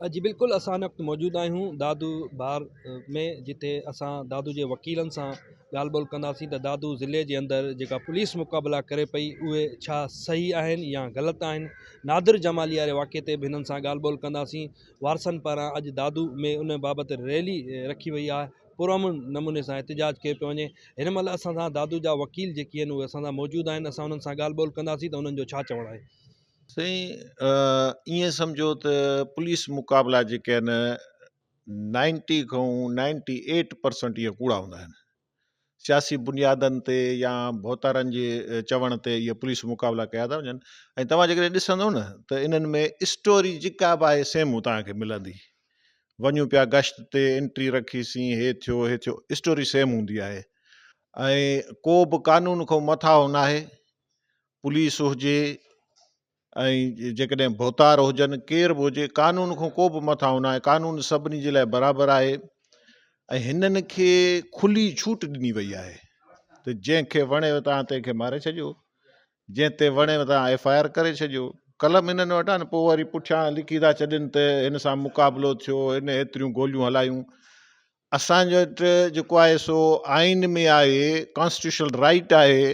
जी बिल्कुलु असां हिन वक़्तु मौजूदु आहियूं दादू बार में, जिते असां दादू जे वकीलनि सां ॻाल्हि ॿोल कंदासीं त दादू ज़िले जे अंदरि जेका पुलिस मुक़ाबला करे पई उहे छा सही आहिनि या ग़लति आहिनि। नादिर जमाली वारे वाक़े ते बि हिननि सां ॻाल्हि ॿोल कंदासीं। वारसनि पारां अॼु दादू में उन बाबति रैली रखी वई आहे, पुरअमन नमूने सां एहतिजाज कयो पियो वञे। हिन महिल असां सां दादू जा वकील जेके आहिनि उहे असां सां मौजूदु आहिनि। असां उन्हनि सां ॻाल्हि ॿोल कंदासीं त उन्हनि जो छा चवणु आहे। साईं ईअं सम्झो त पुलिस मुक़ाबला जेके आहिनि 90 खां 98% इहे कूड़ा हूंदा आहिनि। सियासी बुनियादनि ते या भोतारनि जे चवण ते इहे पुलिस मुक़ाबला कया था वञनि। ऐं तव्हां जेकॾहिं ॾिसंदव न त इन्हनि में स्टोरी जेका बि आहे सेम तव्हांखे मिलंदी। वञूं पिया गश्त ते एंट्री रखीसीं, हे थियो स्टोरी सेम हूंदी आहे। ऐं को बि कानून खां मथां न आहे, पुलिस हुजे ऐं जेकॾहिं भोतार हुजनि, केर बि हुजे, कानून खां को बि मथां न आहे। कानून सभिनी जे लाइ बराबरि आहे ऐं हिननि खे खुली छूट ॾिनी वई आहे त जंहिंखे वणेव तव्हां तंहिंखे मारे छॾियो, जंहिं ते वणेव तव्हां FIR करे छॾियो। कलम हिननि वटि आहे न, पोइ वरी पुठियां लिखी था छॾनि त हिन सां मुक़ाबिलो थियो, हिन एतिरियूं गोलियूं हलायूं। असांजे वटि जेको आहे सो आइन में आहे, कॉन्स्टिट्यूशनल राइट आहे,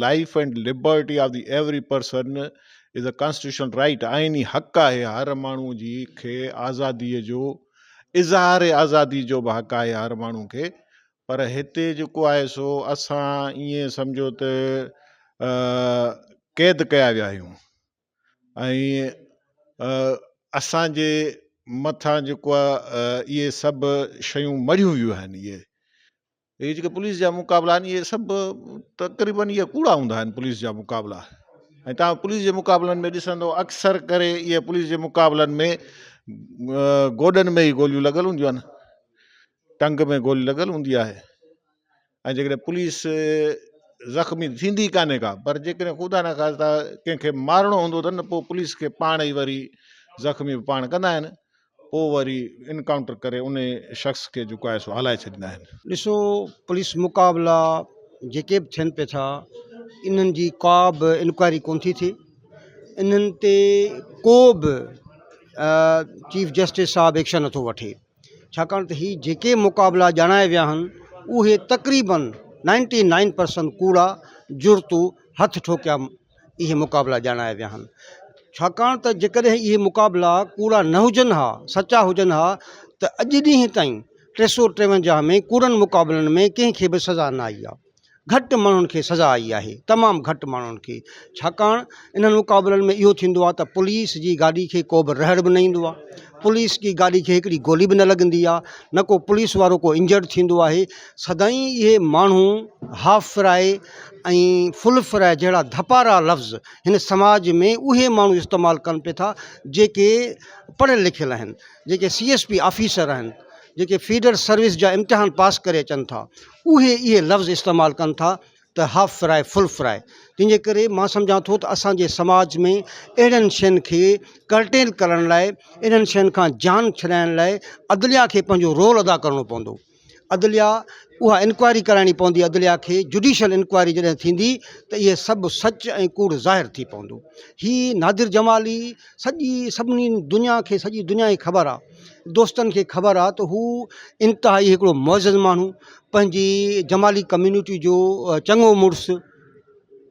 life and liberty of the every person is a constitutional right. आइनी हक़ आहे हर माण्हू जी खे आज़ादीअ जो, इज़हार आज़ादी जो बि हक़ आहे हर माण्हू खे। पर हिते जेको आहे सो असां ईअं सम्झो त क़ैद कया विया आहियूं ऐं असांजे मथां जेको आहे इहे सभु शयूं मढ़ियूं वियूं आहिनि। इहे जेके पुलिस जा मुक़ाबला आहिनि इहे सभु तक़रीबन इहे कूड़ा हूंदा आहिनि पुलिस जा मुक़ाबला। ऐं तव्हां पुलिस जे मुक़ाबलनि में ॾिसंदो अक्सर करे इहे पुलिस जे मुक़ाबलनि में गोॾनि में ई गोलियूं लॻल हूंदियूं आहिनि, टंग में गोली लॻल हूंदी आहे। ऐं जेकॾहिं पुलिस ज़ख़्मी थींदी कान्हे का, पर जेकॾहिं ख़ुदा न ख़ास्ता कंहिंखे मारणो हूंदो त न, पोइ पुलिस खे पाण ई वरी ज़ख़्मी पाण कंदा आहिनि, पोइ वरी इनकाउंटर करे उन शख़्स खे जेको आहे सो हलाए छॾींदा आहिनि। ॾिसो, पुलिस मुक़ाबला जेके बि थियनि पिया था, इन्हनि जी का बि इंक्वायरी कोन थी थिए। इन्हनि ते को बि चीफ जस्टिस साहिबु एक्शन नथो वठे, छाकाणि त हीअ जेके मुक़ाबला ॼाणाए विया आहिनि उहे तक़रीबन 99% कूड़ा जुर्तू हथ ठोकिया इहे मुक़ाबला ॼाणाए विया आहिनि। छाकाणि त जेकॾहिं इहे मुक़ाबला कूड़ा न हुजनि हा, सचा हुजनि हा, त अॼु ॾींहं ताईं 353 में कूड़नि मुक़ाबलनि में कंहिंखे बि सज़ा न आई आहे। घटि माण्हुनि खे सज़ा आई आहे, तमामु घटि माण्हुनि खे। छाकाणि इन्हनि मुक़ाबलनि में इहो थींदो आहे त पुलिस जी गाॾी खे को बि रहड़ बि न ईंदो आहे, पुलिस की गाॾी खे हिकिड़ी गोली बि न लॻंदी आहे, न को पुलिस वारो को इंजर्ड थींदो आहे। सदाईं इहे माण्हू हाफ फ्राए ऐं फुल फ्राए जहिड़ा धपारा लफ़्ज़ हिन समाज में उहे माण्हू इस्तेमालु कनि पिया था जेके पढ़ियल लिखियल आहिनि, जेके CSP ऑफिसर आहिनि, जेके फीडर सर्विस जा इम्तिहान पास करे अचनि था, उहे इहे लफ़्ज़ इस्तेमालु कनि था त हाफ फ्राए फुल फ्राए। तंहिंजे करे मां सम्झां थो त असांजे समाज में अहिड़नि शयुनि खे कर्टेल करण लाइ, अहिड़नि शयुनि खां जान छॾाइण लाइ अदलिया खे पंहिंजो रोल अदा करिणो पवंदो। अदलिया उहा इंक्वायरी कराइणी पवंदी, अदलिया खे जुडिशल इंक्वायरी जॾहिं थींदी त इहे सभु सच ऐं कूड़ ज़ाहिर थी पवंदो। हीअ नादिर जमाली सभिनी दुनिया खे, सॼी दुनिया खे ख़बर आहे, दोस्तनि खे ख़बर आहे त हू इंतिहाई हिकिड़ो मुअज़्ज़ज़ माण्हू, पंहिंजी जमाली कम्यूनिटी जो चङो मुड़ुसु,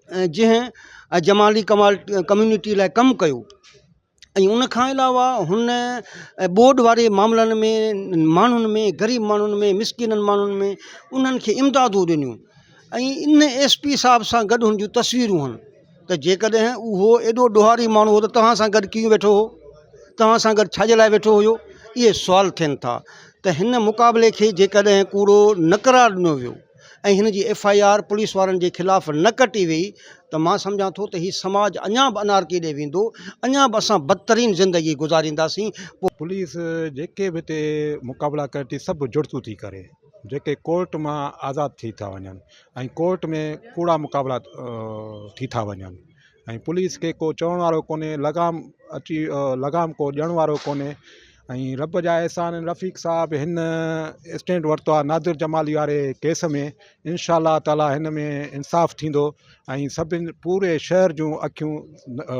जंहिं जमाली कम्यूनिटी लाइ कमु कयो। ऐं उनखां अलावा हुन बोर्ड वारे मामलनि में, माण्हुनि में, ग़रीब माण्हुनि में, मिसकिननि माण्हुनि में उन्हनि खे इमदादूं ॾिनियूं। ऐं इन SP साहिब सां गॾु हुन जूं तस्वीरूं आहिनि त जेकॾहिं उहो एॾो ॾोहारी माण्हू हो त तव्हां सां गॾु कीअं वेठो हो, तव्हां सां गॾु छाजे लाइ वेठो हुयो, इहे सुवाल थियनि था। त हिन मुक़ाबले खे जेकॾहिं कूड़ो न करार ॾिनो वियो ऐं हिन जी FIR पुलिस वारनि जे ख़िलाफ़ु न कटी वई त मां सम्झां थो त हीउ समाज अञा बि अनारकी ॾे वेंदो, अञा बि असां बदतरीन ज़िंदगी गुज़ारींदासीं। पुलिस जेके बि हिते मुक़ाबला करे थी सभु जुड़तू थी करे, जेके कोर्ट मां आज़ादु थी था वञनि ऐं कोर्ट में कूड़ा मुक़ाबला थी था वञनि। ऐं पुलिस खे को चवण वारो कोन्हे, लगाम को ॾियण वारो कोन्हे। ऐं रब जा एहसान, रफ़ीक साहब हिन स्टैंड वरितो आहे नादिर जमाली वारे केस में। इंशाअल्लाह ताला हिन में इंसाफ़ थींदो ऐं सभिनि पूरे शहर जूं अखियूं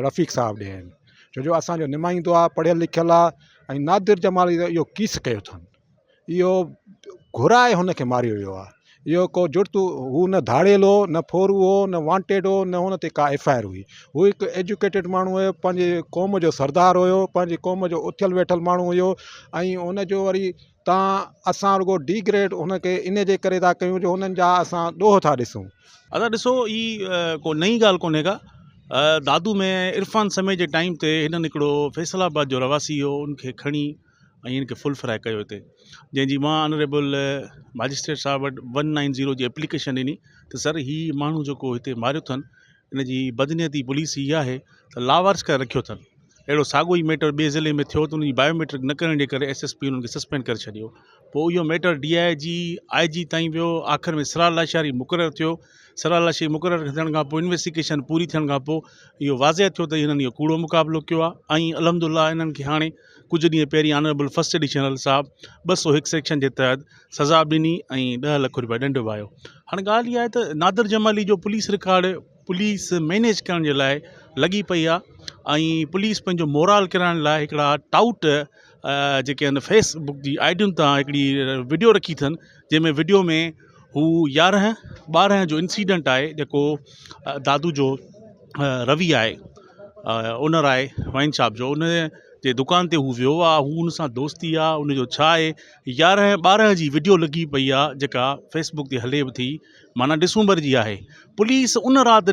रफ़ीक साहब ॾे आहिनि। छो जो असांजो निमाईंदो आहे, पढ़ियल लिखियल आहे, ऐं नादिर जमाली जो इहो कीस कयो अथनि, इहो घुराए हुनखे मारियो वियो आहे। इहो को जुर्त हू न धाड़ियल हो, न फोरू हो, न वांटेड हो, न हुन ते का FIR हुई। हू हिकु एजुकेटेड माण्हू हुयो, पंहिंजे क़ौम जो सरदार हुयो, पंहिंजी क़ौम जो उथियल वेठल माण्हू हुयो, ऐं हुनजो वरी असां रुगो डिग्रेड हुनखे इन जे करे था कयूं जो हुननि जा असां ॾोह था ॾिसूं। अदा ॾिसो ई को नई ॻाल्हि कोन्हे का। दादू में इरफान समय जे टाइम ते हिननि हिकिड़ो फैसलाबाद जो रवासी हो, उनखे खणी ऐं हिनखे फुल फ्राए कयो हिते, जंहिंजी मां ऑनरेबल मैजिस्ट्रेट साहब वटि 190 जी एप्लीकेशन ॾिनी त सर हीउ माण्हू जेको हिते मारियो अथनि, हिनजी बदनीयती पुलिस इहा आहे त लावारिस करे रखियो अथनि। अहिड़ो साॻियो ई मैटर ॿिए ज़िले में थियो त उनजी बायोमेट्रिक न करण जे करे SSP उन्हनि खे सस्पेंड करे छॾियो। पोइ इहो मैटर DIG IG ताईं वियो, आख़िर में सरार लाशारी मुक़ररु थियो। सरार लाशारी मुक़ररु थियण खां पोइ इन्वेस्टिगेशन पूरी थियण खां पोइ इहो वाज़े थियो त हिननि इहो कूड़ो मुक़ाबिलो कयो आहे, ऐं अलहमदुलिल्लाह हिननि खे हाणे कुझु ॾींहं पहिरीं ऑनरेबल फर्स्ट एडिशनल साहब 201 सेक्शन जे तहत सज़ा बि ॾिनी ऐं 10 लाख रुपया ॾंड बि आयो। हाणे ॻाल्हि इहा आहे त नादिर जमाली जो पुलिस रिकॉर्ड पुलिस मैनेज करण जे लाइ लॻी पई आहे, ऐं पुलिस पंहिंजो मोराल किराइण लाइ हिकिड़ा टाउट जेके आहिनि फेसबुक जी आइडियुनि तां हिकिड़ी वीडियो रखी अथनि, जंहिंमें वीडियो में हू 11-12 जो इंसिडेंट आहे जेको दादू जो रवि आहे, ओनर आहे वाइन शॉप जो, उन जे दुकान ते हू वियो आहे, हू हुन सां दोस्ती आहे, उनजो छा आहे 11-12 जी वीडियो लॻी पई आहे जेका फेसबुक ते हले बि थी, माना डिसंबर जी आहे। पुलिस उन राति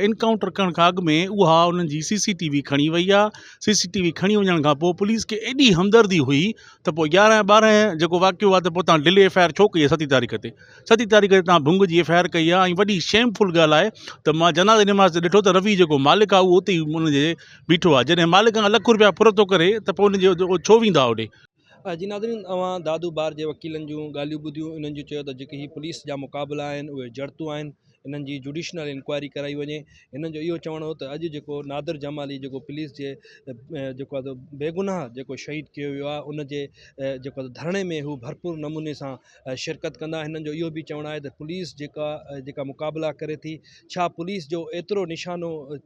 इनकाउंटर करण खां अॻु में उहा उन्हनि जी CCTV खणी वई आहे। CCTV खणी वञण खां पोइ पुलिस खे एॾी हमदर्दी हुई त पोइ 11-12 जेको वाक़ियो आहे त पोइ तव्हां डिले FIR छो कई आहे 7 तारीख़ ते? 7 तारीख़ ते तव्हां भुंग जी FIR कई आहे। ऐं वॾी शेमफुल ॻाल्हि आहे त मां जनाज़े निमाज़ ॾिठो त रवि जेको मालिक आहे उहो उते ई उनजे बीठो आहे। जॾहिं मालिक खां लाख रुपया फुर थो करे त पोइ उनजो छो वेंदा होॾे? जी नाज़रीन, तव्हां दादू बार जे वकीलनि जूं ॻाल्हियूं ॿुधियूं। इन्हनि जो चयो त जेके ही पुलिस जा मुक़ाबला आहिनि उहे जड़तूं आहिनि, इन्हनि जी जुडिशनल इंक्वायरी कराई वञे। इन्हनि जो इहो चवणु हो त अॼु जेको नादिर जमाली जेको पुलिस जे जेको आहे बेगुनाह जेको शहीद कयो वियो आहे, उनजे जेको धरणे में हू भरपूर नमूने सां शिरकत कंदा। हिननि जो इहो बि चवणु आहे त पुलिस जेका मुक़ाबला करे थी, छा पुलिस जो एतिरो निशानो